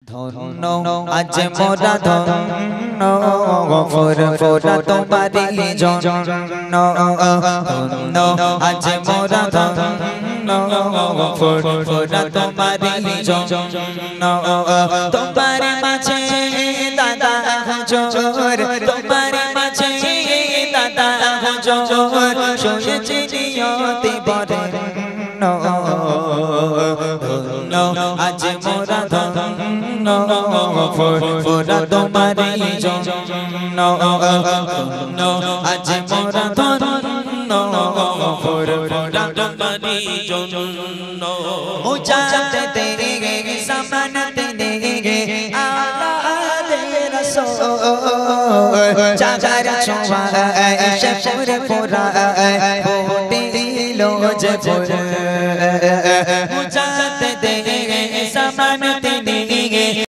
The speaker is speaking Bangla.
ধন্য আজ মোরা ধন্য ফুরফুরা তোমারি জন্য ধন্য আজ মোরা ধন্য ফুরফুরা তোমারি জন্য তোমার মাঝে দাদা হুজুর তোমার মাঝে দাদা হুজুর শুনেছি নিয়তি বরেণ্য ধন্য আজ মোরা ধন্য ফুরফুরা তোমারি জন্য ধন্য আজ মোরা ধন্য ফুরফুরা তোমারি জন্য মুজাহিদ তেরে সামানতে নেগে আলাদে রাসূল চাচার ছোঁয়া এসে ফুরফুরা ফুটিলো যে ফুল